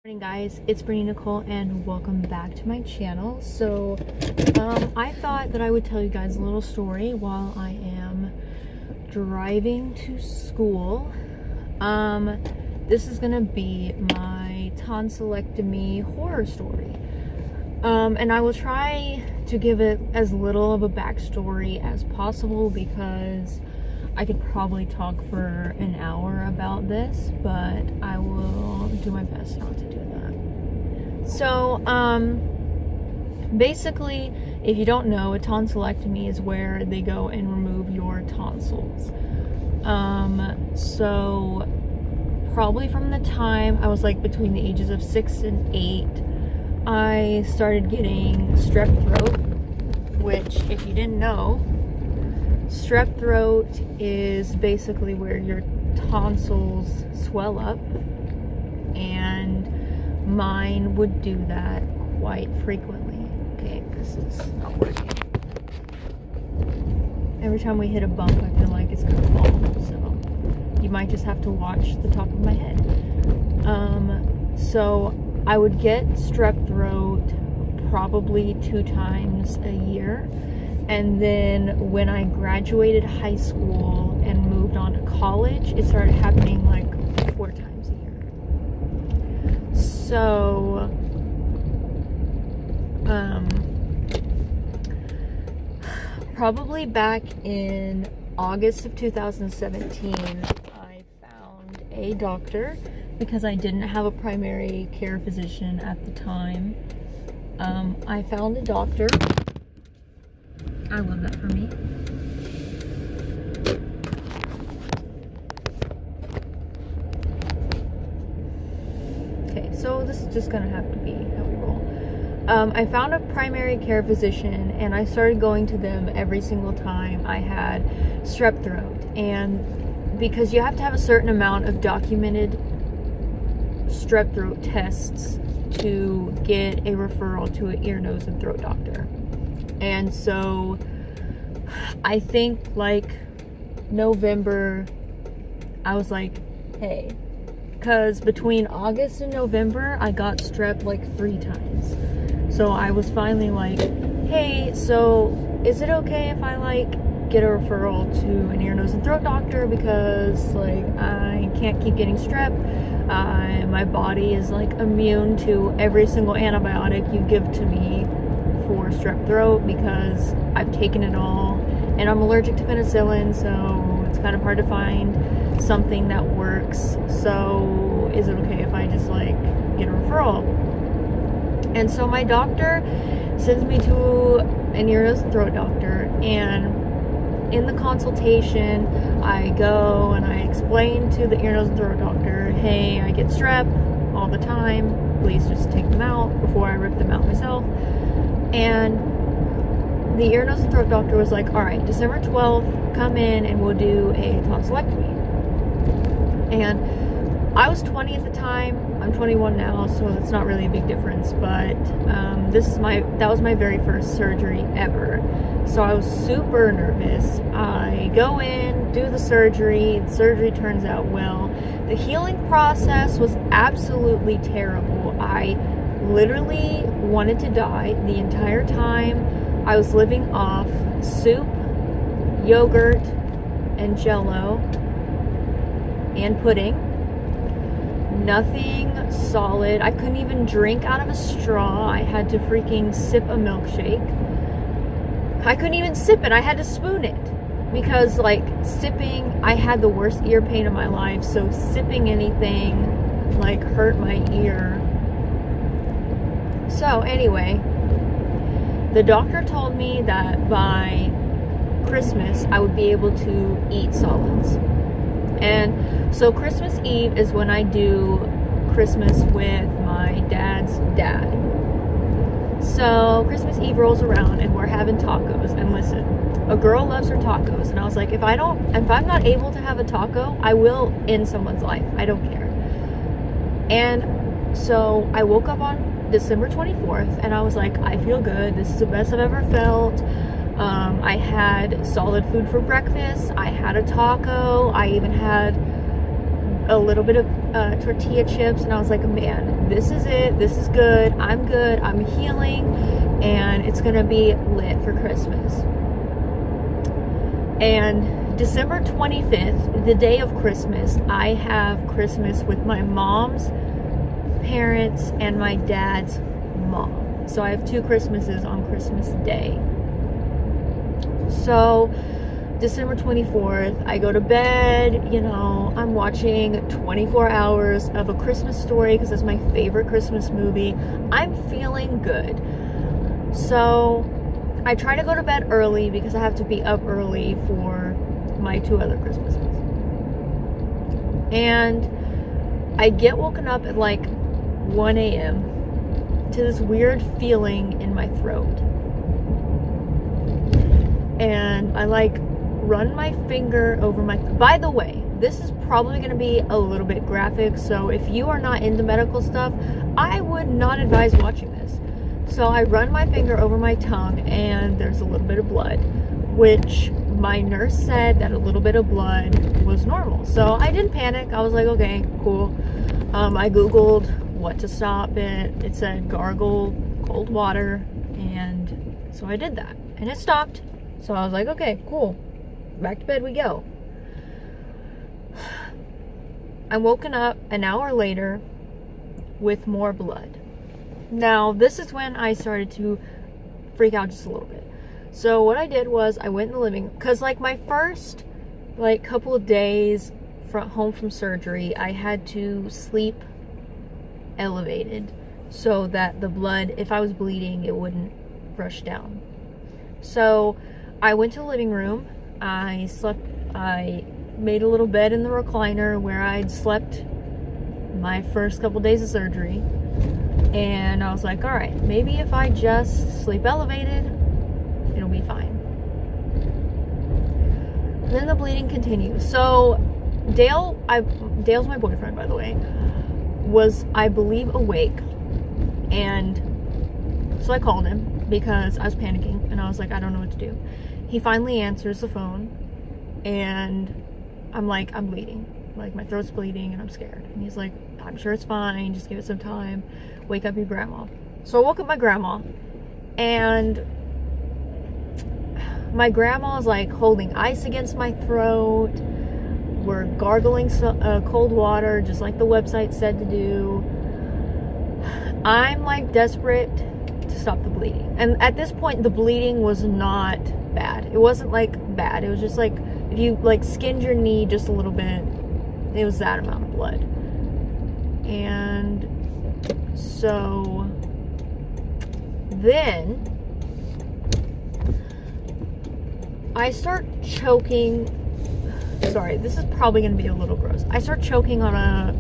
Morning guys, it's Brittany Nicole and welcome back to my channel. So I thought that I would tell you guys a little story while I am driving to school. This is gonna be my tonsillectomy horror story, and I will try to give it as little of a backstory as possible because I could probably talk for an hour about this, but I will do my best not to do that. So, basically, if you don't know, a tonsillectomy is where they go and remove your tonsils. So probably from the time I was like between the ages of 6 and 8, I started getting strep throat, which, if you didn't know, strep throat is basically where your tonsils swell up, and mine would do that quite frequently. Okay, this is not working. Every time we hit a bump, I feel like it's gonna fall, so you might just have to watch the top of my head. So I would get strep throat probably 2 times a year. And then when I graduated high School and moved on to college, it started happening like 4 times a year. So, probably back in August of 2017, I found a doctor because I didn't have a primary care physician at the time. I found a doctor. I love that for me. Okay, so this is just gonna have to be how we roll. I found a primary care physician and I started going to them every single time I had strep throat. And because you have to have a certain amount of documented strep throat tests to get a referral to an ear, nose, and throat doctor. And so I think like November, I was like, hey, because between August and November, I got strep like 3 times. So I was finally like, hey, so is it okay if I like get a referral to an ear, nose, and throat doctor because like I can't keep getting strep. My body is like immune to every single antibiotic you give to me for strep throat because I've taken it all, and I'm allergic to penicillin, so it's kind of hard to find something that works. So is it okay if I just like get a referral? And so my doctor sends me to an ear, nose, and throat doctor, and in the consultation I go and I explain to the ear, nose, and throat doctor, hey, I get strep all the time, please just take them out before I rip them out myself. And the ear, nose, and throat doctor was like, all right, December 12th, come in and we'll do a tonsillectomy. And I was 20 at the time. I'm 21 now, so it's not really a big difference, but that was my very first surgery ever. So I was super nervous. I go in, do the surgery turns out well. The healing process was absolutely terrible. I literally wanted to die the entire time. I was living off soup, yogurt, and Jell-O, and pudding. Nothing solid. I couldn't even drink out of a straw. I had to freaking sip a milkshake. I couldn't even sip it. I had to spoon it because like sipping, I had the worst ear pain of my life, so sipping anything like hurt my ear. So anyway, the doctor told me that by Christmas I would be able to eat solids. And so Christmas Eve is when I do Christmas with my dad's dad. So Christmas Eve rolls around and we're having tacos. And listen, a girl loves her tacos. And I was like, if I'm not able to have a taco, I will end someone's life. I don't care. And so I woke up on December 24th and I was like, I feel good. This is the best I've ever felt. I had solid food for breakfast. I had a taco. I even had a little bit of tortilla chips, and I was like, man, this is it. This is good. I'm healing, and it's gonna be lit for Christmas. And December 25th, the day of Christmas, I have Christmas with my mom's parents and my dad's mom. So I have 2 Christmases on Christmas Day. So December 24th, I go to bed, you know, I'm watching 24 hours of A Christmas Story because that's my favorite Christmas movie. I'm feeling good. So I try to go to bed early because I have to be up early for my 2 other Christmases. And I get woken up at like 1 a.m. to this weird feeling in my throat. And I like run my finger over my... By the way, this is probably going to be a little bit graphic, so if you are not into medical stuff, I would not advise watching this. So I run my finger over my tongue, and there's a little bit of blood, which my nurse said that a little bit of blood was normal. So I didn't panic. I was like, okay, cool. I Googled what to stop it. It said gargle cold water, and so I did that, and it stopped. So I was like, okay, cool. Back to bed we go. I'm woken up an hour later with more blood. Now, this is when I started to freak out just a little bit. So what I did was I went in the living, because like my first like couple of days from home from surgery, I had to sleep elevated so that the blood, if I was bleeding, it wouldn't rush down. So I went to the living room. I made a little bed in the recliner where I'd slept my first couple days of surgery. And I was like, all right, maybe if I just sleep elevated, it'll be fine. Then the bleeding continues. So Dale's my boyfriend, by the way, was, I believe, awake. And so I called him because I was panicking and I was like, I don't know what to do. He finally answers the phone, and I'm like, I'm bleeding. Like, my throat's bleeding and I'm scared. And he's like, I'm sure it's fine. Just give it some time. Wake up your grandma. So I woke up my grandma, and my grandma's like holding ice against my throat. We're gargling cold water, just like the website said to do. I'm like desperate to stop the bleeding. And at this point, the bleeding was not bad. It wasn't like bad. It was just like, if you like skinned your knee just a little bit, it was that amount of blood. And so then I start choking. Sorry, this is probably going to be a little gross. I start choking on a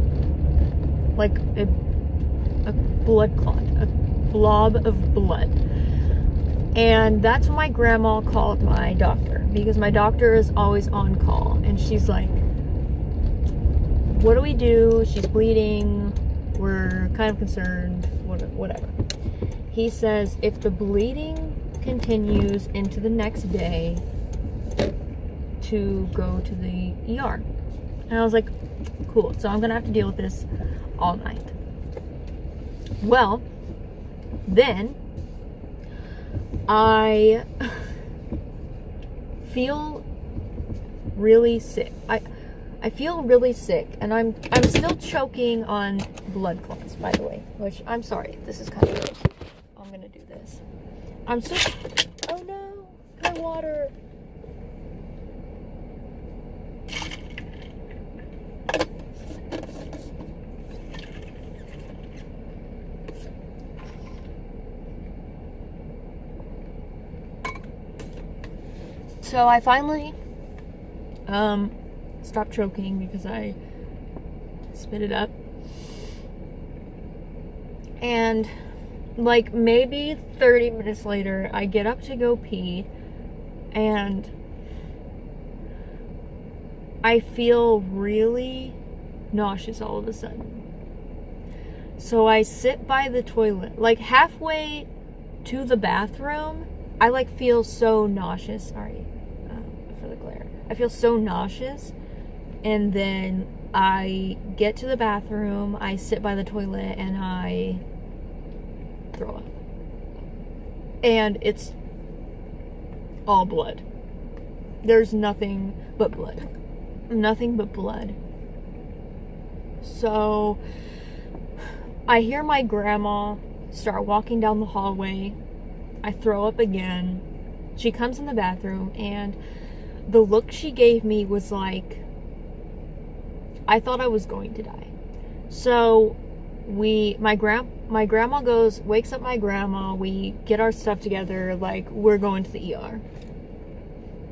blood clot, a blob of blood. And that's when my grandma called my doctor, because my doctor is always on call. And she's like, what do we do? She's bleeding. We're kind of concerned. Whatever. He says, if the bleeding continues into the next day, to go to the ER. And I was like, cool. So I'm going to have to deal with this all night. Well, then I feel really sick. I feel really sick, and I'm still choking on blood clots, by the way, which I'm sorry, this is kind of gross. I'm gonna do this. I'm so, oh no, my water. So I finally stopped choking because I spit it up. And like maybe 30 minutes later, I get up to go pee, and I feel really nauseous all of a sudden. So I sit by the toilet, like halfway to the bathroom. I like feel so nauseous. Sorry for the glare. I feel so nauseous, and then I get to the bathroom, I sit by the toilet, and I throw up. And it's all blood. There's nothing but blood. Nothing but blood. So I hear my grandma start walking down the hallway. I throw up again. She comes in the bathroom, and the look she gave me was like, I thought I was going to die. So my grandma wakes up my grandma, we get our stuff together, like, we're going to the ER.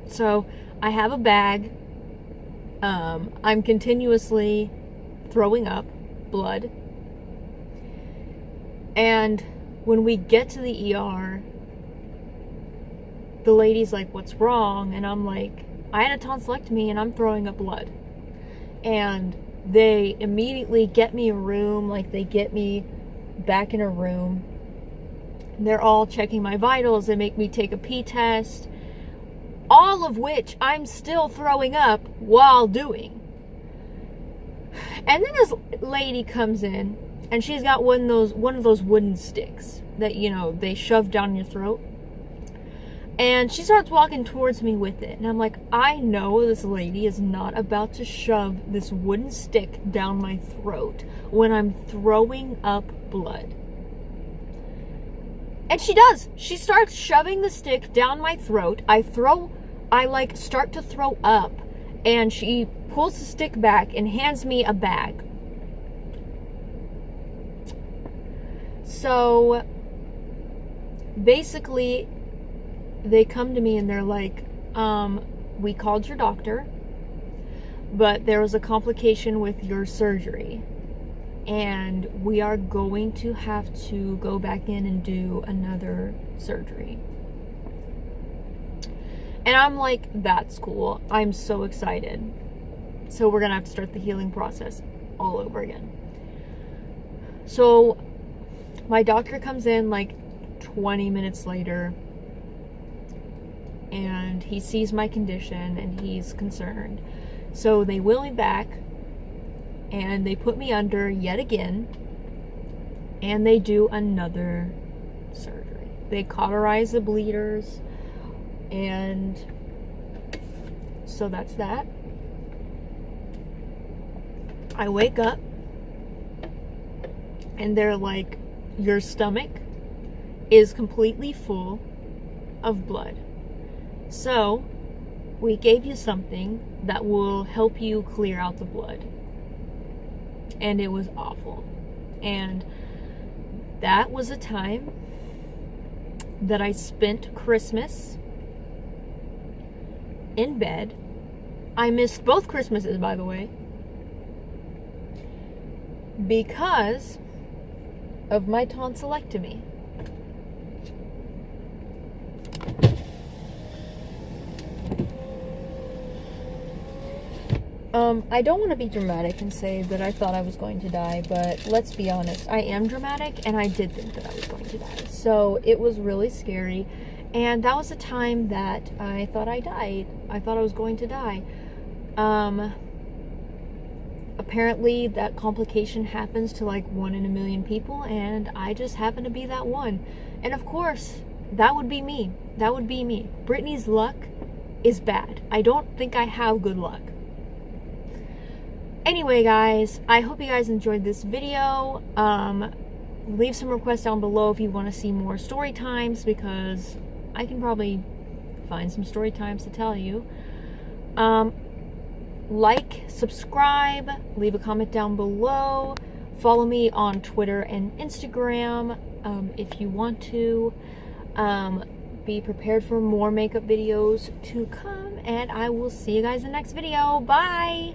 So I have a bag. I'm continuously throwing up blood. And when we get to the ER, the lady's like, what's wrong? And I'm like, I had a tonsillectomy and I'm throwing up blood. And they immediately get me a room, like they get me back in a room. They're all checking my vitals. They make me take a pee test. All of which I'm still throwing up while doing. And then this lady comes in, and she's got one of those wooden sticks that, you know, they shove down your throat. And she starts walking towards me with it. And I'm like, I know this lady is not about to shove this wooden stick down my throat when I'm throwing up blood. And she does. She starts shoving the stick down my throat. I start to throw up. And she pulls the stick back and hands me a bag. So basically, they come to me and they're like, we called your doctor, but there was a complication with your surgery, and we are going to have to go back in and do another surgery. And I'm like, that's cool. I'm so excited. So we're gonna have to start the healing process all over again. So my doctor comes in like 20 minutes later, and he sees my condition and he's concerned. So they wheel me back and they put me under yet again, and they do another surgery. They cauterize the bleeders, and so that's that. I wake up and they're like, your stomach is completely full of blood. So we gave you something that will help you clear out the blood. And it was awful. And that was a time that I spent Christmas in bed. I missed both Christmases, by the way, because of my tonsillectomy. I don't want to be dramatic and say that I thought I was going to die, but let's be honest, I am dramatic, and I did think that I was going to die. So it was really scary, and that was a time that I thought I died. I thought I was going to die. Apparently that complication happens to like 1 in a million people, and I just happen to be that one. And of course, that would be me. That would be me. Brittany's luck is bad. I don't think I have good luck. Anyway, guys, I hope you guys enjoyed this video. Leave some requests down below if you want to see more story times, because I can probably find some story times to tell you. Like, subscribe, leave a comment down below. Follow me on Twitter and Instagram if you want to. Be prepared for more makeup videos to come, and I will see you guys in the next video. Bye!